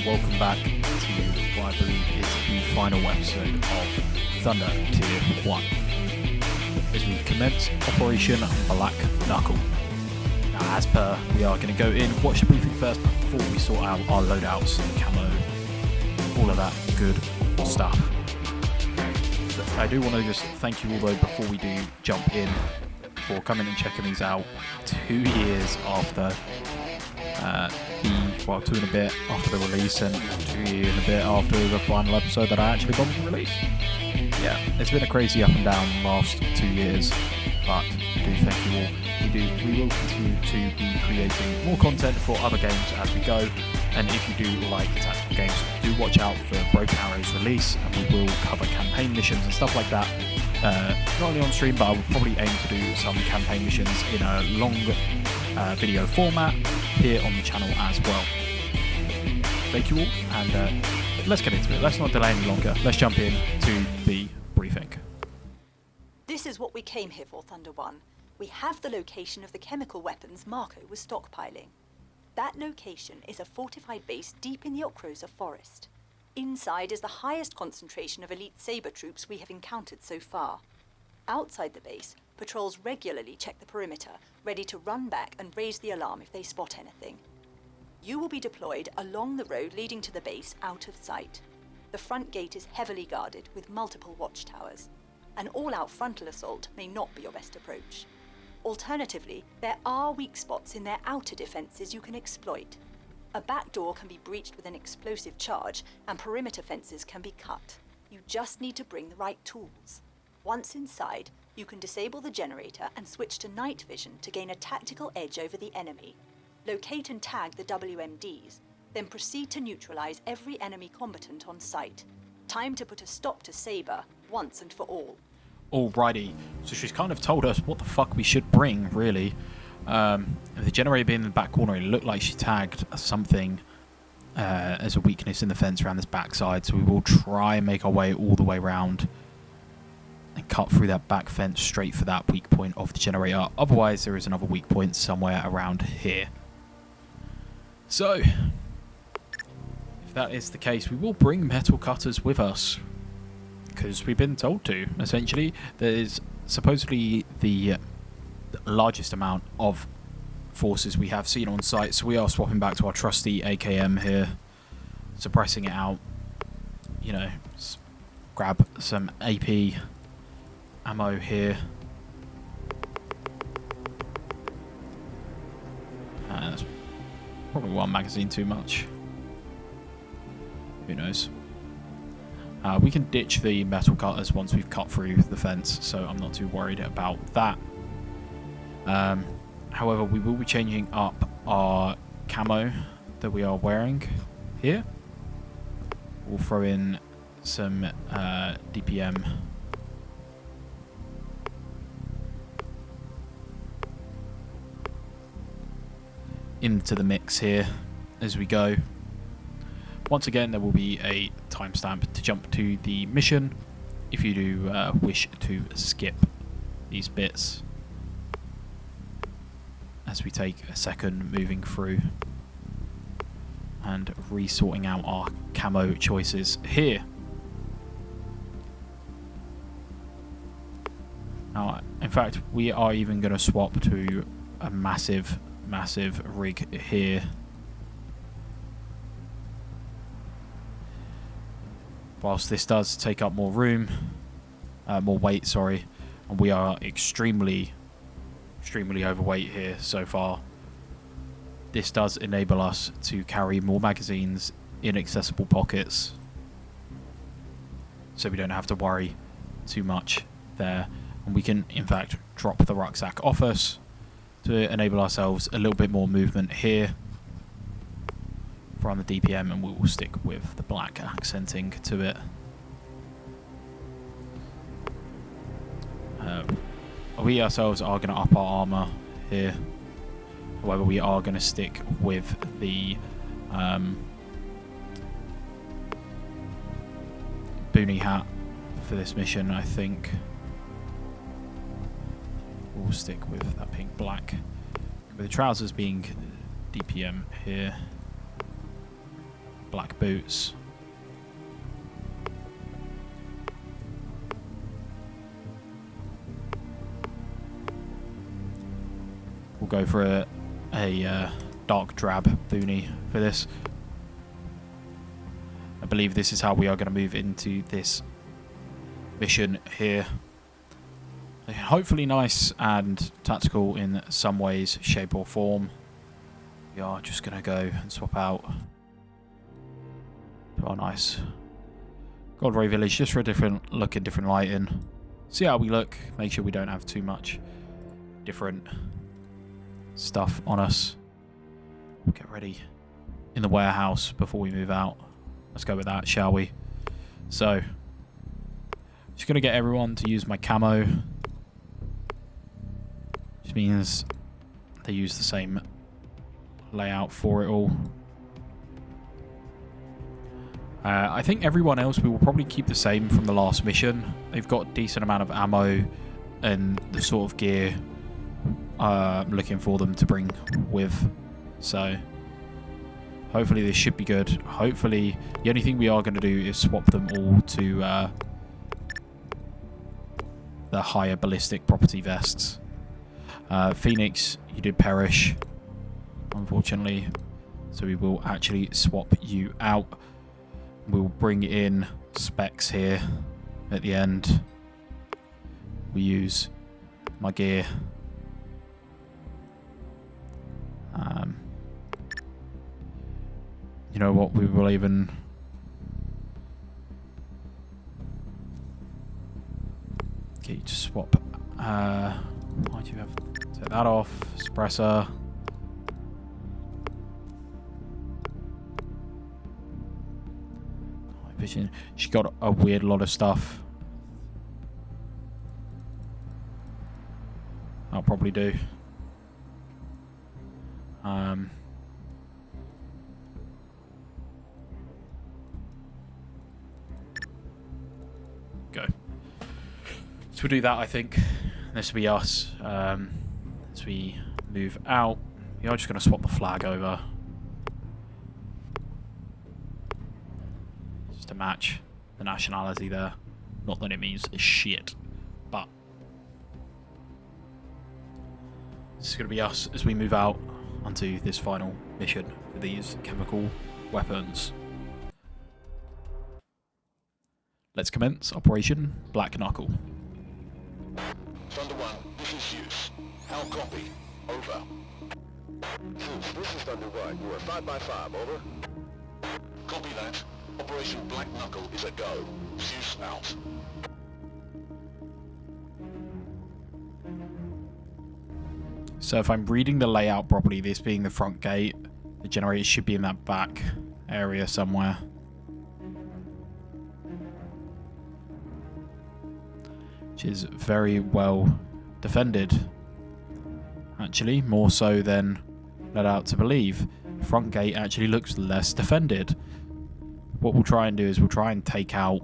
and welcome back to what I believe is the final episode of Thunder Tier 1 as we commence Operation Black Knuckle. Now, as per, we are going to go in, watch the briefing first before we sort out our loadouts, camo, all of that good stuff. I do want to just thank you all though before we do jump in for coming and checking these out 2 years after 2 and a bit after the release and 2 years and a bit after the final episode that I actually got to release. Yeah, it's been a crazy up and down the last 2 years, but I do thank you all. We will continue to be creating more content for other games as we go, and if you do like the tactical games, do watch out for Broken Arrow's release, and we will cover campaign missions and stuff like that. Not only on stream, but I will probably aim to do some campaign missions in a long video format here on the channel as well. Thank you all, and let's get into it. Let's not delay any longer. Let's jump in to the briefing. This is what we came here for, Thunder 1. We have the location of the chemical weapons Marco was stockpiling. That location is a fortified base deep in the Okrosa forest. Inside is the highest concentration of elite Saber troops we have encountered so far. Outside the base, patrols regularly check the perimeter, ready to run back and raise the alarm if they spot anything. You will be deployed along the road leading to the base out of sight. The front gate is heavily guarded with multiple watchtowers. An all-out frontal assault may not be your best approach. Alternatively, there are weak spots in their outer defences you can exploit. A back door can be breached with an explosive charge, and perimeter fences can be cut. You just need to bring the right tools. Once inside, you can disable the generator and switch to night vision to gain a tactical edge over the enemy. Locate and tag the WMDs, then proceed to neutralise every enemy combatant on site. Time to put a stop to Saber, once and for all. Alrighty, so she's kind of told us what the fuck we should bring, really. The generator being in the back corner, it looked like she tagged something as a weakness in the fence around this backside, so we will try and make our way all the way around and cut through that back fence straight for that weak point of the generator. Otherwise, there is another weak point somewhere around here. So, if that is the case, we will bring metal cutters with us, because we've been told to, essentially. There is supposedly the largest amount of forces we have seen on site, so we are swapping back to our trusty AKM here, suppressing it out, you know, grab some AP ammo here. That's probably one magazine too much, who knows. We can ditch the metal cutters once we've cut through the fence, so I'm not too worried about that. However, we will be changing up our camo that we are wearing here. We'll throw in some DPM into the mix here as we go. Once again, there will be a timestamp to jump to the mission if you do wish to skip these bits, as we take a second moving through and resorting out our camo choices here. Now, in fact, we are even going to swap to a massive rig here. Whilst this does take up more room, more weight, sorry, and we are extremely overweight here so far, this does enable us to carry more magazines in accessible pockets, so we don't have to worry too much there, and we can in fact drop the rucksack off us to enable ourselves a little bit more movement here from the DPM, and we will stick with the black accenting to it. We ourselves are going to up our armor here. However, we are going to stick with the boonie hat for this mission, I think. We'll stick with that pink black, with the trousers being DPM here. black boots. We'll go for a dark drab boonie for this. I believe this is how we are going to move into this mission here. Hopefully nice and tactical in some ways, shape or form. We are just going to go and swap out to our nice Goldray Village just for a different look and different lighting. See how we look. Make sure we don't have too much different stuff on us. We'll get ready in the warehouse before we move out. Let's go with that, shall we? So, just going to get everyone to use my camo. Which means they use the same layout for it all. I think everyone else we will probably keep the same from the last mission. They've got a decent amount of ammo and the sort of gear looking for them to bring with. So hopefully this should be good. Hopefully the only thing we are going to do is swap them all to the higher ballistic property vests. Phoenix, you did perish, unfortunately, so we will actually swap you out. We'll bring in specs here at the end. We use my gear. You know what, we will even get you to swap. Why do you have take that off? Suppressor. Vision. She got a weird lot of stuff. I'll probably do. Go. So we'll do that, I think. This will be us. As we move out, we are just going to swap the flag over. Just to match the nationality there. Not that it means shit, but this is going to be us as we move out onto this final mission for these chemical weapons. Let's commence Operation Black Knuckle. Thunder 1, this is Zeus. How copy? Over. Zeus, this is Thunder 1. You are 5x5, over. Copy that. Operation Black Knuckle is a go. Zeus out. So if I'm reading the layout properly, this being the front gate, the generator should be in that back area somewhere. Which is very well defended. Actually, more so than led out to believe. The front gate actually looks less defended. What we'll try and do is we'll try and take out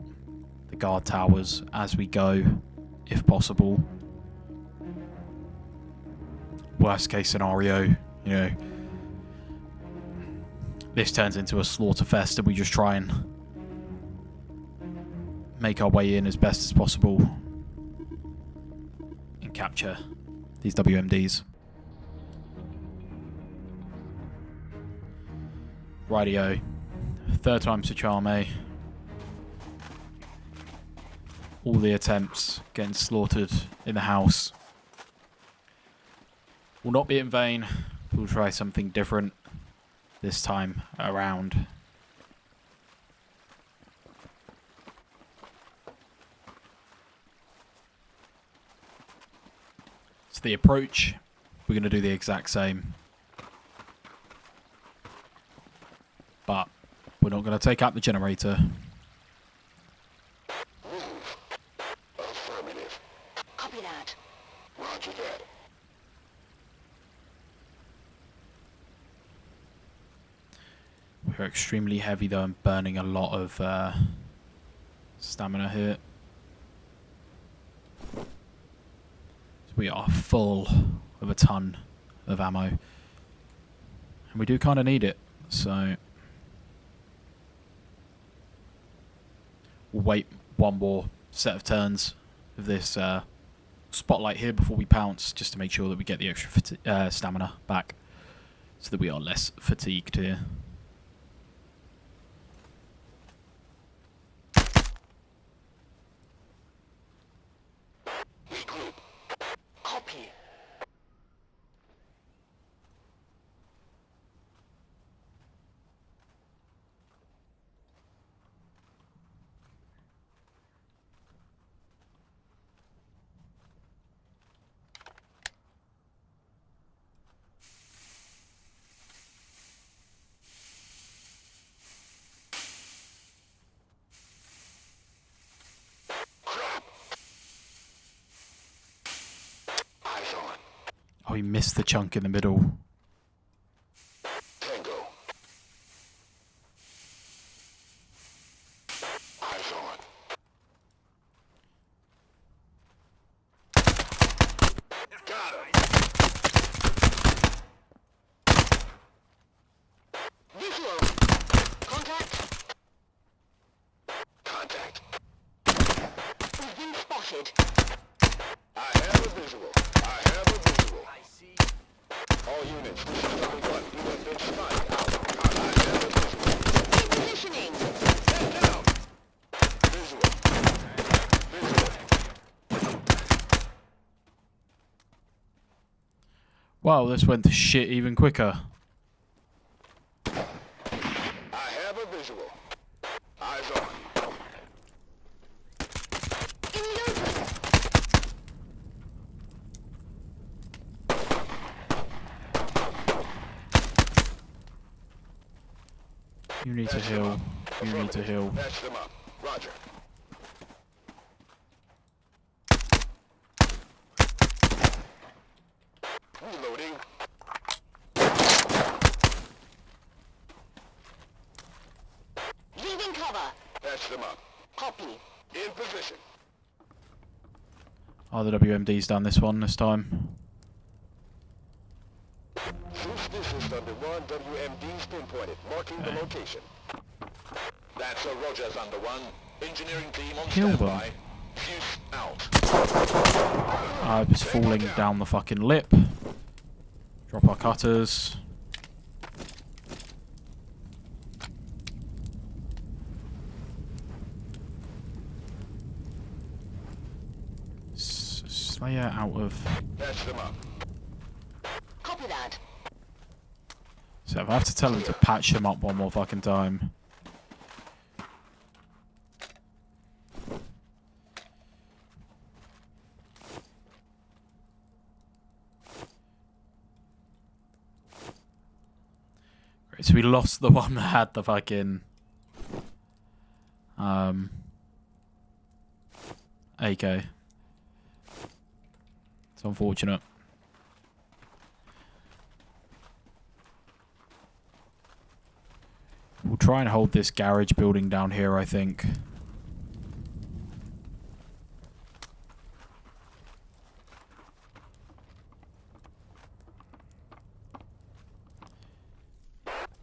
the guard towers as we go, if possible. Worst case scenario, you know, this turns into a slaughter fest and we just try and make our way in as best as possible and capture these WMDs. Rightio. Third time's the charm, eh? All the attempts getting slaughtered in the house will not be in vain. We'll try something different this time around. So the approach, we're going to do the exact same. But we're not going to take out the generator. Move. Affirmative. Copy that. Roger that. We're extremely heavy though and burning a lot of stamina here. So we are full of a ton of ammo. And we do kind of need it, so we'll wait one more set of turns of this spotlight here before we pounce, just to make sure that we get the extra stamina back, so that we are less fatigued here. Regroup. Copy. Eyes on. Oh, he missed the chunk in the middle. Tango. Eyes on. Got him. Visual. Contact. Contact. We've been spotted. I have a visual. I have a visual. I see. All units, this is number 1. You have been spotted. Out. I have a visual. Repositioning. Get down. Visual. Visual. Wow, this went to shit even quicker. I have a visual. Eyes on. You need to heal. You need to heal. Match them up. Roger. Reloading. Leaving cover. Match them up. Copy. In position. Oh, the WMD's done this one this time. Zeus, this is Thunder 1. WMD's pinpointed, marking the location. That's a Rogers Thunder 1. Engineering team on Kill them. standby. Zeus out. I was falling down the fucking lip. Drop our cutters. Slayer out of... Match them up. Copy that. So if I have to tell him to patch them up one more fucking time. Great, so we lost the one that had the fucking... AK. It's unfortunate. We'll try and hold this garage building down here, I think.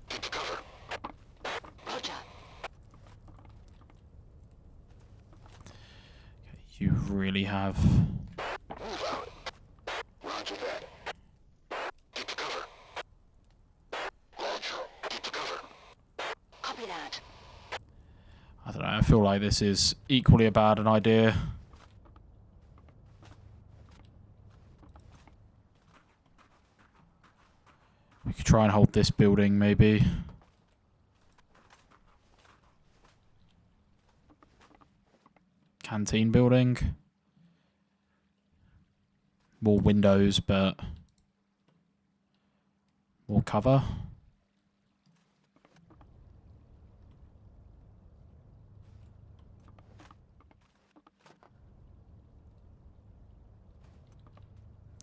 Get to cover. Roger. You really have... Move out. Roger that. Get to cover. Roger. Get to cover. Copy that. I don't know, I feel like this is equally a bad an idea. We could try and hold this building, maybe. Canteen building. More windows, but more cover.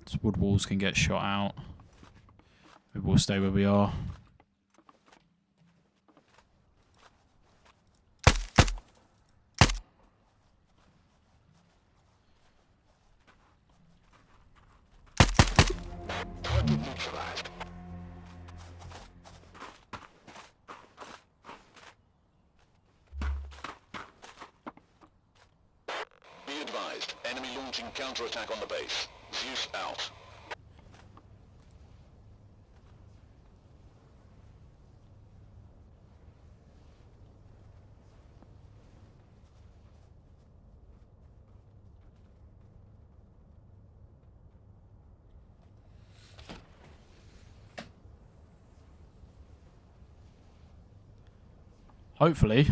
These wood walls can get shot out. Maybe we'll stay where we are. Target neutralized. advised. Enemy launching counterattack on the base. Zeus out. Hopefully.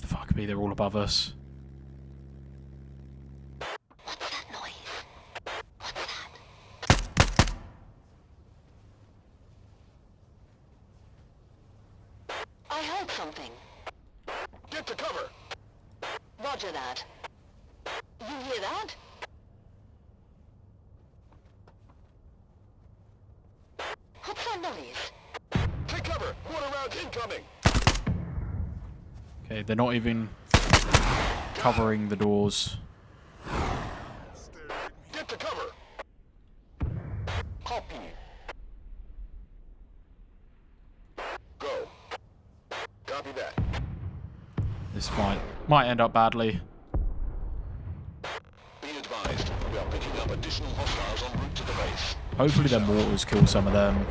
Fuck me, they're all above us. What's that noise? What's that? I heard something. Get to cover! Roger that. You hear that? What's that noise? Take cover! Mortar rounds incoming! Okay, they're not even covering the doors. Get to cover! Copy. Go. Copy that. This might end up badly. Be advised, we are picking up additional hostiles en route to the base. Hopefully their mortars kill some of them.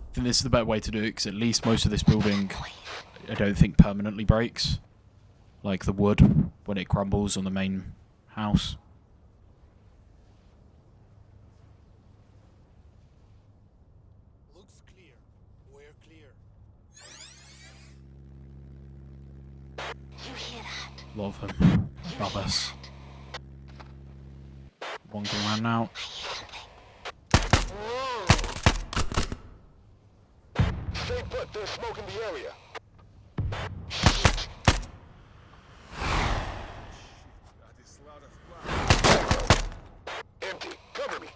I think this is the better way to do it, because at least most of this building I don't think permanently breaks. Like the wood when it crumbles on the main house. Looks clear. We're clear. You hear that? A lot of them above us. One going around now. Whoa! Stay put, there's smoke in the area. That is a lot of blood. Empty. Cover me.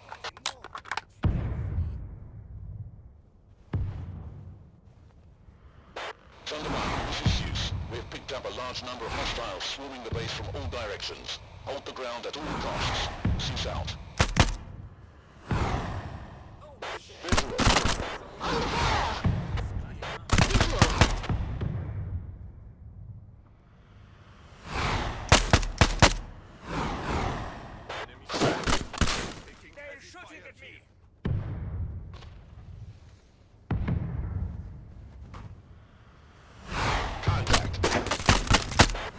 Thunder 1, this is Zeus. We've picked up a large number of hostiles swarming the base from all directions. Hold the ground at all costs. Zeus out. Visual. Under fire! Visual! They're shooting at me. Contact.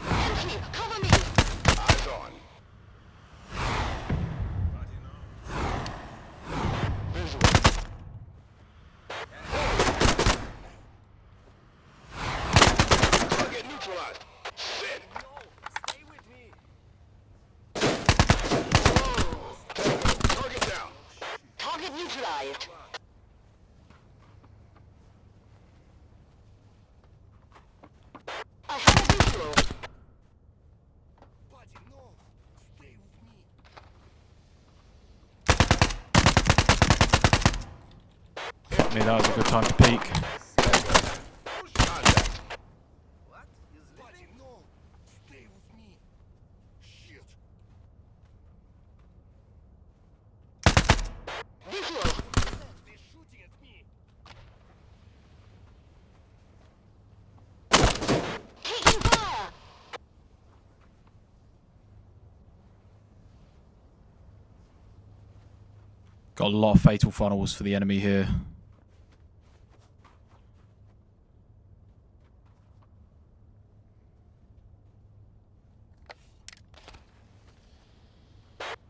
Henry, cover me! Eyes on. Visual. Target neutralized. Sit. Stay with me. Whoa. Tango. Target down. Target neutralized. I have a visual. Buddy, no. Stay with me. I mean, that was a good time to peek. Contact. What? Buddy, no. Stay with me. Shit. Visual. They're shooting at me. Taking fire! Got a lot of fatal funnels for the enemy here.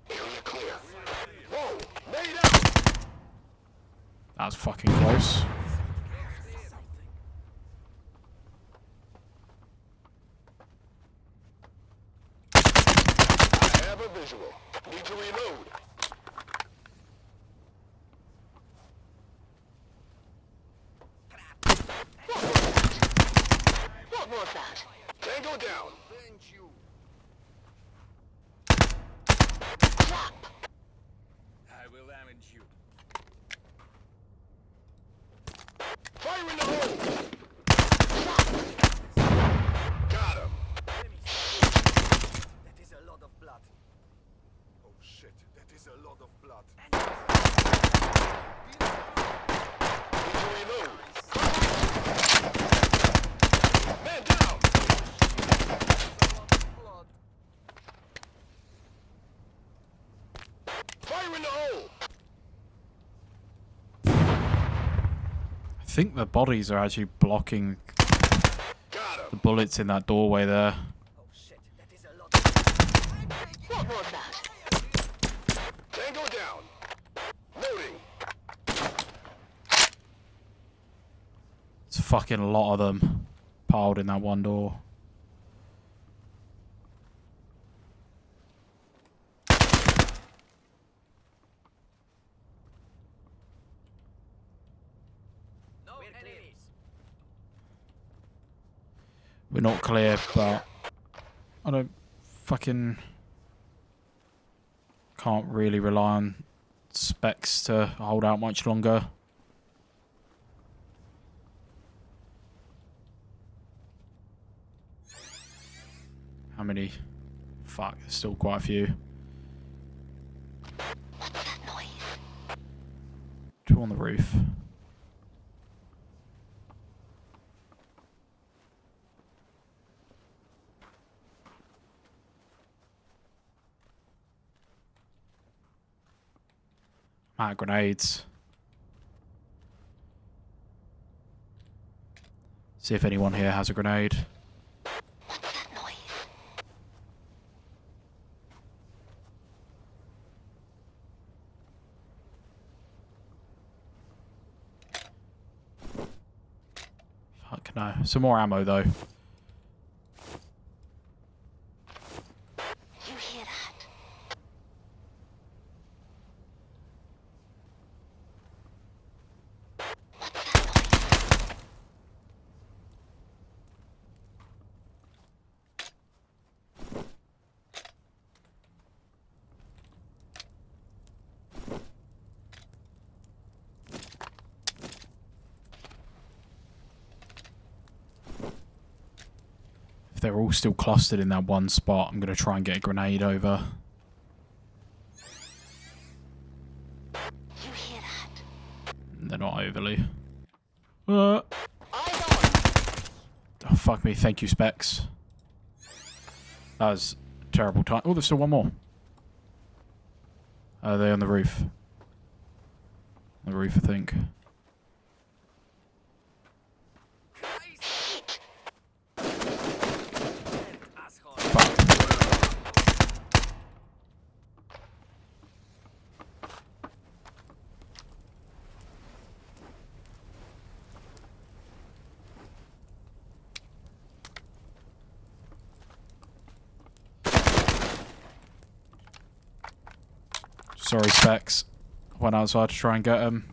Area clear. Whoa. Made out. That was fucking close. I have a visual. Need to reload. What was that? Tango down. Thank you. shit, that is a lot of blood. Need to reload. Man down! Fire in the hole! I think the bodies are actually blocking Got the him! bullets in that doorway there. What was that? Tango down! Loading! It's a fucking lot of them piled in that one door. We're not clear, but I don't fucking can't really rely on specs to hold out much longer. How many? Fuck, there's still quite a few. What's that noise? Two on the roof. Grenades. See if anyone here has a grenade. What's that noise? Fuck no. Some more ammo though. You hear that? If they're all still clustered in that one spot, I'm going to try and get a grenade over. You hear that? They're not overly. Oh, fuck me. Thank you, Specs. That was a terrible time. Oh, there's still one more. Are they on the roof? On the roof, I think. Sorry, Specs. Went outside to try and get him.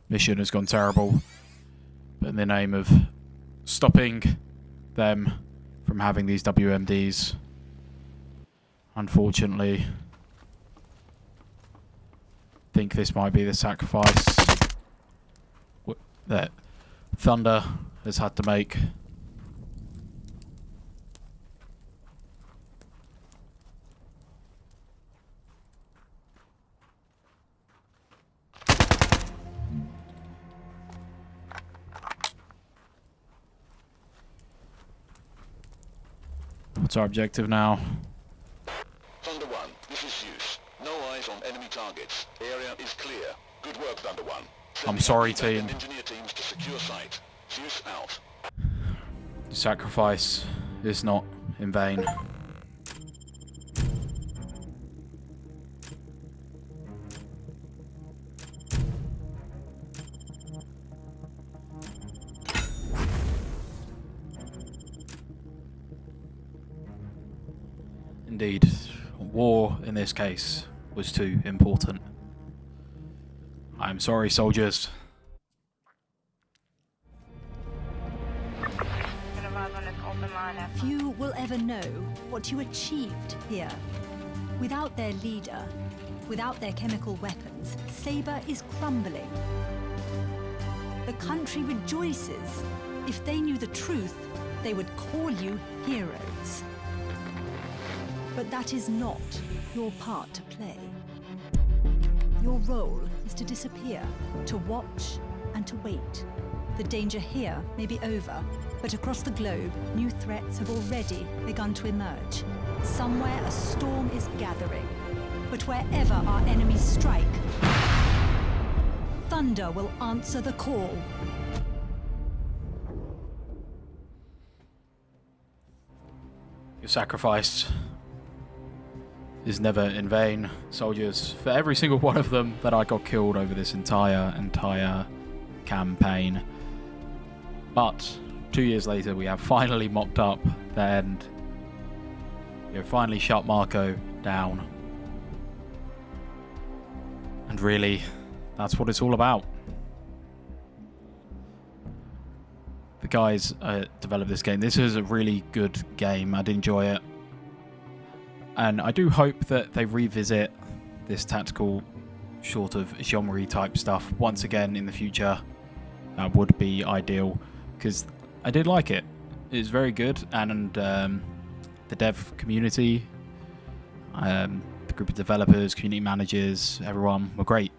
Mission has gone terrible. But in the name of stopping them from having these WMDs, unfortunately, think this might be the sacrifice that Thunder has had to make. What's our objective now? Thunder 1, this is Zeus. No eyes on enemy targets. Area is clear. Good work, Thunder 1. I'm sorry, team. Engineer teams to secure site. Zeus out. Sacrifice is not in vain. Indeed, war in this case was too important. I'm sorry, soldiers. Few will ever know what you achieved here. Without their leader, without their chemical weapons, Sabre is crumbling. The country rejoices. If they knew the truth, they would call you heroes. But that is not your part to play. Your role is to disappear, to watch and to wait. The danger here may be over, but across the globe, new threats have already begun to emerge. Somewhere a storm is gathering, but wherever our enemies strike, Thunder will answer the call. Your sacrifice is never in vain, soldiers. For every single one of them that I got killed over this entire campaign. But 2 years later, we have finally mopped up the end. We have finally shut Marco down. And really, that's what it's all about. The guys developed this game. This is a really good game. I did enjoy it. And I do hope that they revisit this tactical sort of genre type stuff once again in the future. That would be ideal, because I did like it. It was very good, and the dev community, the group of developers, community managers, everyone were great.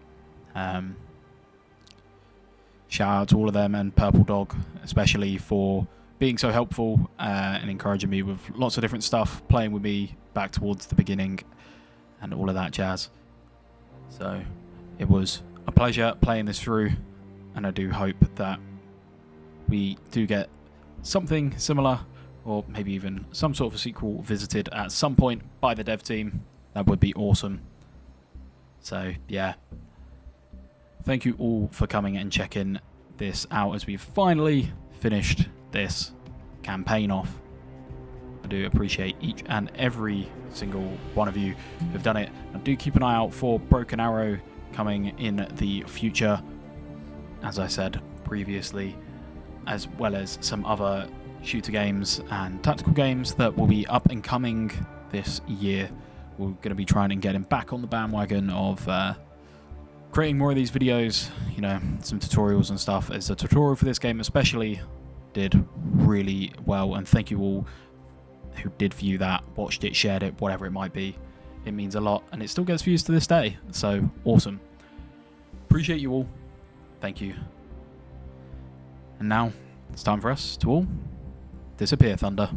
Shout out to all of them, and Purple Dog especially for being so helpful and encouraging me with lots of different stuff, playing with me back towards the beginning and all of that jazz. So it was a pleasure playing this through, and I do hope that we do get something similar, or maybe even some sort of a sequel visited at some point by the dev team. That would be awesome. So yeah, thank you all for coming and checking this out as we've finally finished this campaign off. I do appreciate each and every single one of you who've done it. And do keep an eye out for Broken Arrow coming in the future, as I said previously, as well as some other shooter games and tactical games that will be up and coming this year. We're going to be trying and getting back on the bandwagon of creating more of these videos, you know, some tutorials and stuff, as the tutorial for this game especially did really well, and thank you all who did view that, watched it, shared it, whatever it might be. It means a lot, and it still gets views to this day, so awesome. Appreciate you all. Thank you. And now it's time for us to all disappear, Thunder.